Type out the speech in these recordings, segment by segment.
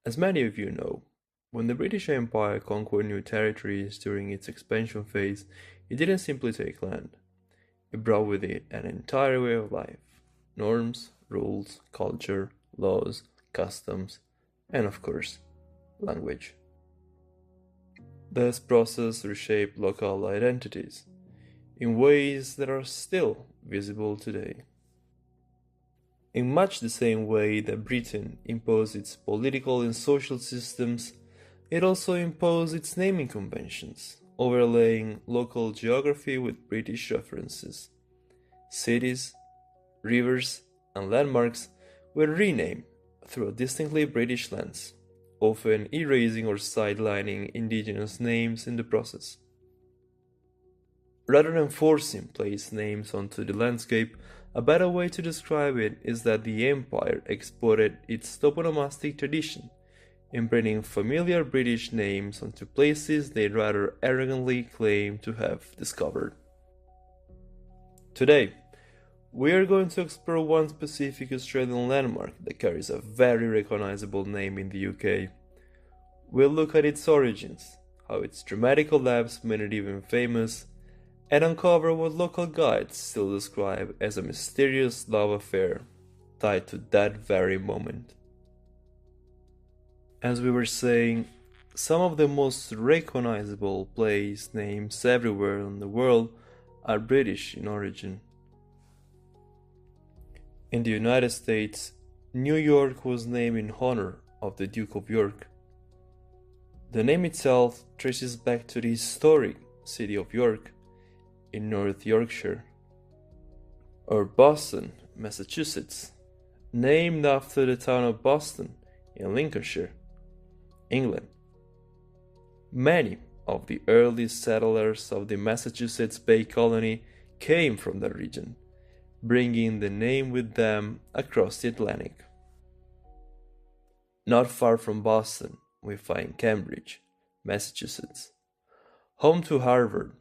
As many of you know, when the British Empire conquered new territories during its expansion phase, it didn't simply take land. It brought with it an entire way of life: norms, rules, culture, laws, customs, and of course, language. This process reshaped local identities in ways that are still visible today. In much the same way that Britain imposed its political and social systems, it also imposed its naming conventions, overlaying local geography with British references. Cities, rivers, and landmarks were renamed through a distinctly British lens, often erasing or sidelining indigenous names in the process. Rather than forcing place names onto the landscape, a better way to describe it is that the empire exported its toponomastic tradition, imprinting familiar British names onto places they rather arrogantly claim to have discovered. Today, we are going to explore one specific Australian landmark that carries a very recognizable name in the UK. We'll look at its origins, how its dramatic collapse made it even famous, and uncover what local guides still describe as a mysterious love affair tied to that very moment. As we were saying, some of the most recognizable place names everywhere in the world are British in origin. In the United States, New York was named in honor of the Duke of York. The name itself traces back to the historic city of York in North Yorkshire, or Boston, Massachusetts, named after the town of Boston in Lincolnshire, England. Many of the early settlers of the Massachusetts Bay Colony came from that region, bringing the name with them across the Atlantic. Not far from Boston, we find Cambridge, Massachusetts, home to Harvard.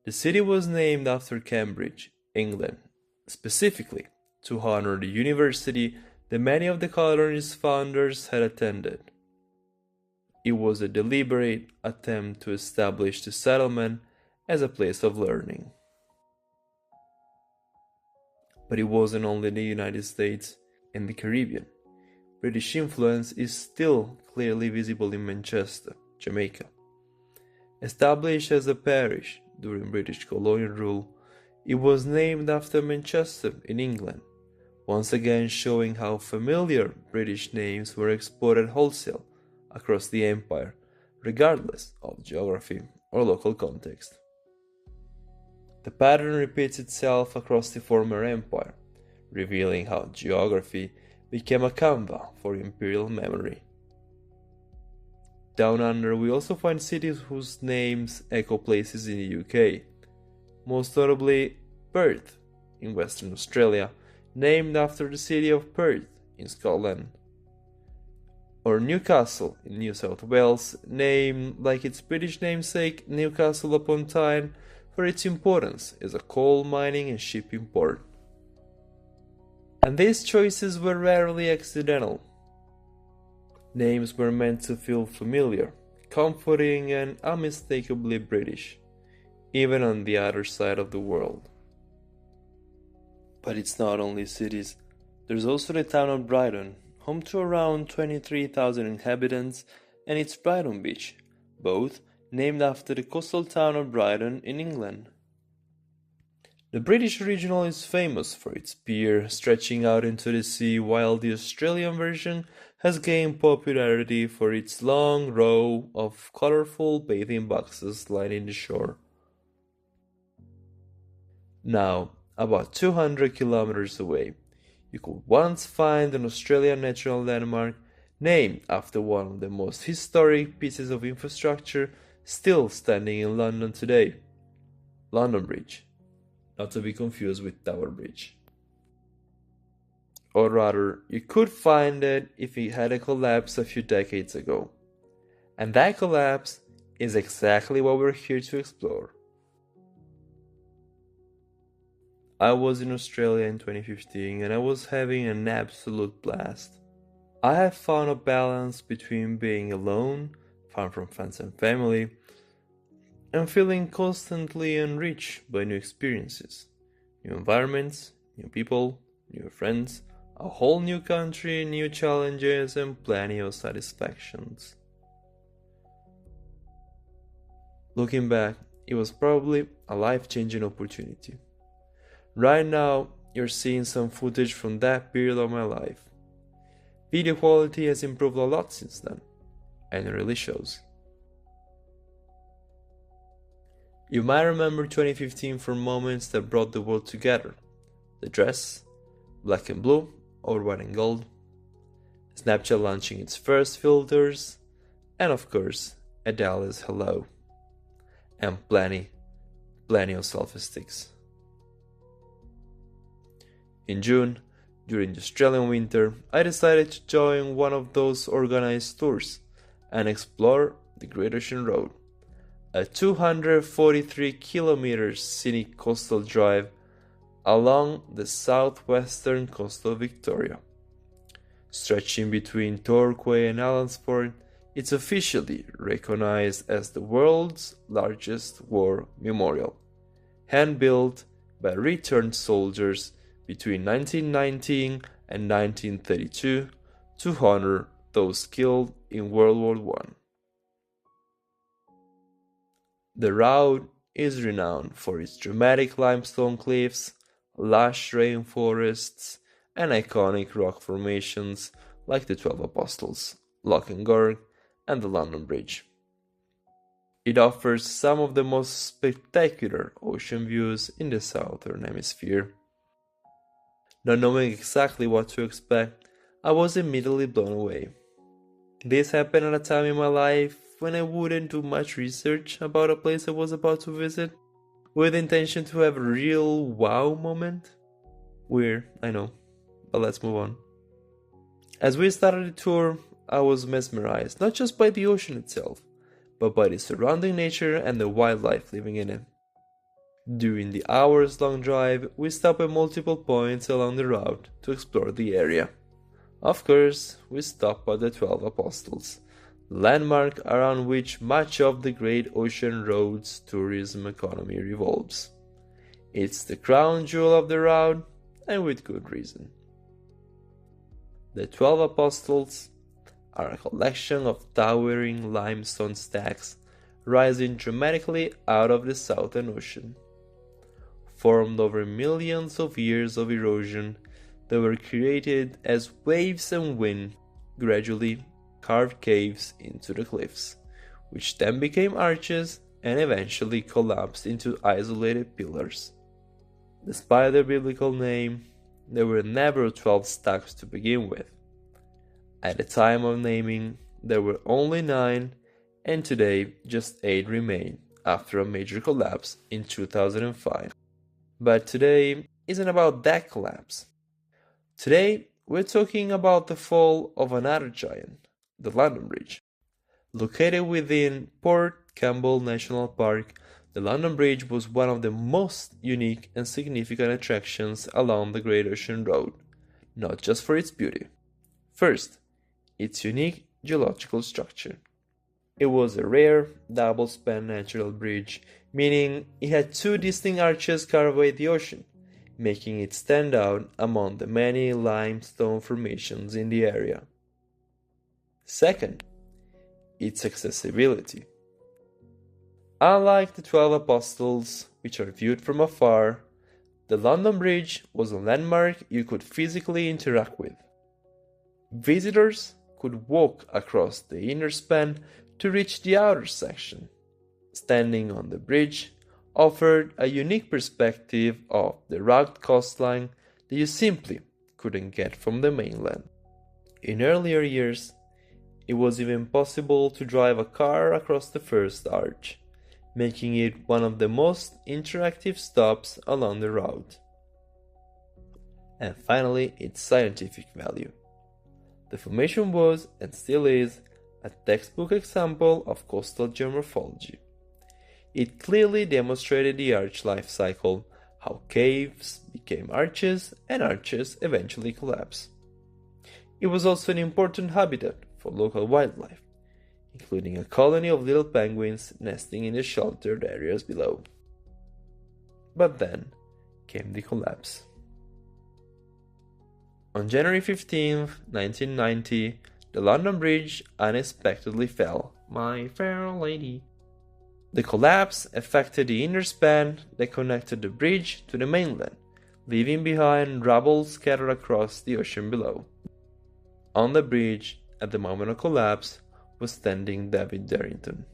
The city was named after Cambridge, England, specifically to honor the university that many of the colony's founders had attended. It was a deliberate attempt to establish the settlement as a place of learning. But it wasn't only the United States and the Caribbean. British influence is still clearly visible in Manchester, Jamaica. Established as a parish during British colonial rule, it was named after Manchester in England, once again showing how familiar British names were exported wholesale across the empire, regardless of geography or local context. The pattern repeats itself across the former empire, revealing how geography became a canvas for imperial memory. Down under, we also find cities whose names echo places in the UK, most notably Perth in Western Australia, named after the city of Perth in Scotland, or Newcastle in New South Wales, named like its British namesake Newcastle upon Tyne for its importance as a coal mining and shipping port. And these choices were rarely accidental. Names were meant to feel familiar, comforting, and unmistakably British, even on the other side of the world. But it's not only cities. There's also the town of Brighton, home to around 23,000 inhabitants, and its Brighton Beach, both named after the coastal town of Brighton in England. The British original is famous for its pier stretching out into the sea, while the Australian version has gained popularity for its long row of colorful bathing boxes lining the shore. Now, about 200 kilometers away, you could once find an Australian natural landmark named after one of the most historic pieces of infrastructure still standing in London today, London Bridge, not to be confused with Tower Bridge. Or rather, you could find it if it had a collapse a few decades ago. And that collapse is exactly what we're here to explore. I was in Australia in 2015 and I was having an absolute blast. I have found a balance between being alone, far from friends and family, and feeling constantly enriched by new experiences, new environments, new people, new friends, a whole new country, new challenges, and plenty of satisfactions. Looking back, it was probably a life-changing opportunity. Right now, you're seeing some footage from that period of my life. Video quality has improved a lot since then, and it really shows. You might remember 2015 for moments that brought the world together. The dress, black and blue, or white and gold, Snapchat launching its first filters, and of course, Adele's Hello, and plenty of selfie sticks. In June, during the Australian winter, I decided to join one of those organized tours and explore the Great Ocean Road, a 243 kilometers scenic coastal drive along the southwestern coast of Victoria. Stretching between Torquay and Allensport, it's officially recognized as the world's largest war memorial, hand-built by returned soldiers between 1919 and 1932 to honor those killed in World War I. The route is renowned for its dramatic limestone cliffs, lush rainforests, and iconic rock formations like the 12 Apostles, Loch and Gorg, and the London Bridge. It offers some of the most spectacular ocean views in the southern hemisphere. Not knowing exactly what to expect, I was immediately blown away. This happened at a time in my life when I wouldn't do much research about a place I was about to visit, with the intention to have a real wow moment. Weird, I know, but let's move on. As we started the tour, I was mesmerized not just by the ocean itself, but by the surrounding nature and the wildlife living in it. During the hours-long drive, we stopped at multiple points along the route to explore the area. Of course, we stopped at the 12 Apostles, the landmark around which much of the Great Ocean Road's tourism economy revolves. It's the crown jewel of the route, and with good reason. The 12 Apostles are a collection of towering limestone stacks rising dramatically out of the Southern Ocean. Formed over millions of years of erosion, they were created as waves and wind gradually carved caves into the cliffs, which then became arches and eventually collapsed into isolated pillars. Despite their biblical name, there were never 12 stacks to begin with. At the time of naming, there were only 9, and today just 8 remain after a major collapse in 2005. But today isn't about that collapse. Today, we're talking about the fall of another giant, the London Bridge. Located within Port Campbell National Park, the London Bridge was one of the most unique and significant attractions along the Great Ocean Road, not just for its beauty. First, its unique geological structure. It was a rare, double-span natural bridge, meaning it had 2 distinct arches carved away the ocean, making it stand out among the many limestone formations in the area. Second, its accessibility. Unlike the 12 Apostles, which are viewed from afar, the London Bridge was a landmark you could physically interact with. Visitors could walk across the inner span to reach the outer section. Standing on the bridge offered a unique perspective of the rugged coastline that you simply couldn't get from the mainland. In earlier years, it was even possible to drive a car across the first arch, making it one of the most interactive stops along the route. And finally, its scientific value. The formation was, and still is, a textbook example of coastal geomorphology. It clearly demonstrated the arch life cycle, how caves became arches and arches eventually collapse. it was also an important habitat for local wildlife, including a colony of little penguins nesting in the sheltered areas below. But then came the collapse. On January 15, 1990, the London Bridge unexpectedly fell. My fair lady. The collapse affected the inner span that connected the bridge to the mainland, leaving behind rubble scattered across the ocean below. On the bridge, at the moment of collapse, was standing David Darrington.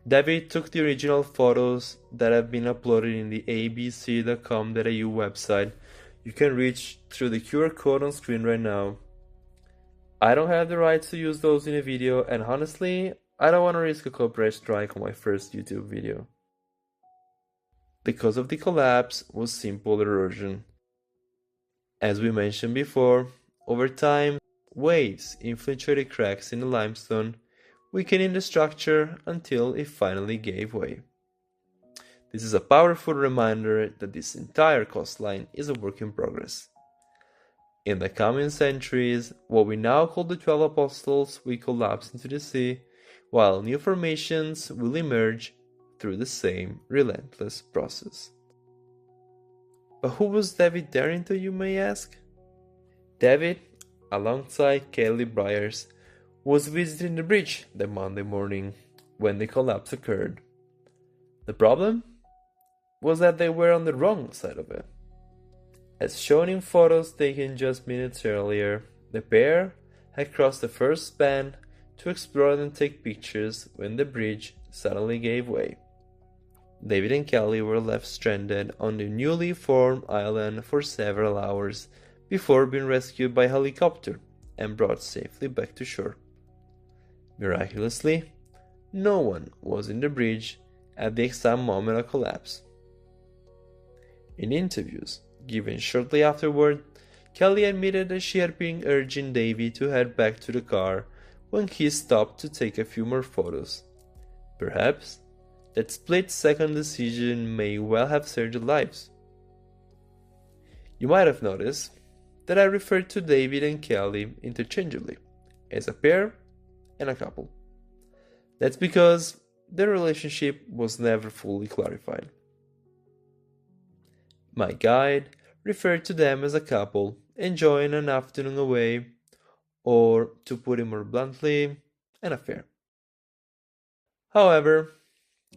David took the original photos that have been uploaded in the abc.com.au website. You can reach through the QR code on screen right now. I don't have the rights to use those in a video, and honestly, I don't want to risk a copyright strike on my first YouTube video. The cause of the collapse was simple erosion. As we mentioned before, over time, waves infiltrated cracks in the limestone, weakening the structure until it finally gave way. This is a powerful reminder that this entire coastline is a work in progress. In the coming centuries, what we now call the 12 Apostles will collapse into the sea, while new formations will emerge through the same relentless process. But who was David Darrington, you may ask? David, alongside Kelly Byers, was visiting the bridge that Monday morning when the collapse occurred. The problem was that they were on the wrong side of it. As shown in photos taken just minutes earlier, the pair had crossed the first span to explore and take pictures when the bridge suddenly gave way. David and Kelly were left stranded on the newly formed island for several hours before being rescued by helicopter and brought safely back to shore. Miraculously, no one was in the bridge at the exact moment of collapse. In interviews given shortly afterward, Kelly admitted that she had been urging David to head back to the car when he stopped to take a few more photos. Perhaps that split-second decision may well have saved their lives. You might have noticed that I referred to David and Kelly interchangeably, as a pair and a couple. That's because their relationship was never fully clarified. My guide referred to them as a couple enjoying an afternoon away, or, to put it more bluntly, an affair. However,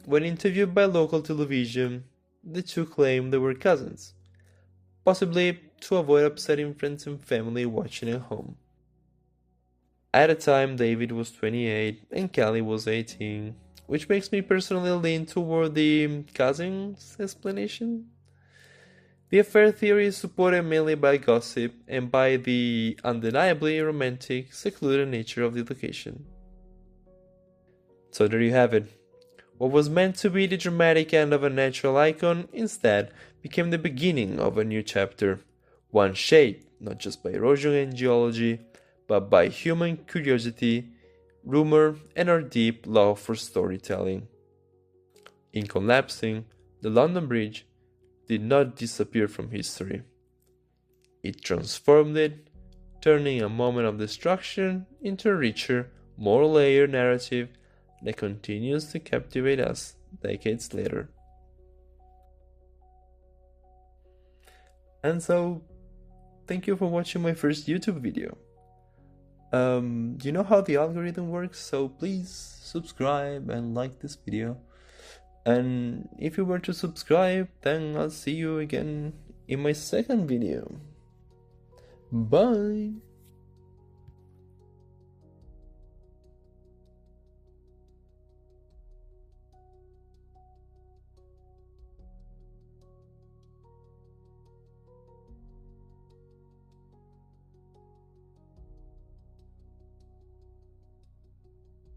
when interviewed by local television, the two claimed they were cousins, possibly to avoid upsetting friends and family watching at home. At the time, David was 28 and Kelly was 18, which makes me personally lean toward the cousins explanation. The affair theory is supported mainly by gossip and by the undeniably romantic, secluded nature of the location. So there you have it. What was meant to be the dramatic end of a natural icon instead became the beginning of a new chapter, one shaped not just by erosion and geology, but by human curiosity, rumor, and our deep love for storytelling. In collapsing, the London Bridge did not disappear from history. It transformed it, turning a moment of destruction into a richer, more layered narrative that continues to captivate us decades later. And so, thank you for watching my first YouTube video. You know how the algorithm works, so please subscribe and like this video. And if you were to subscribe, then I'll see you again in my second video. Bye!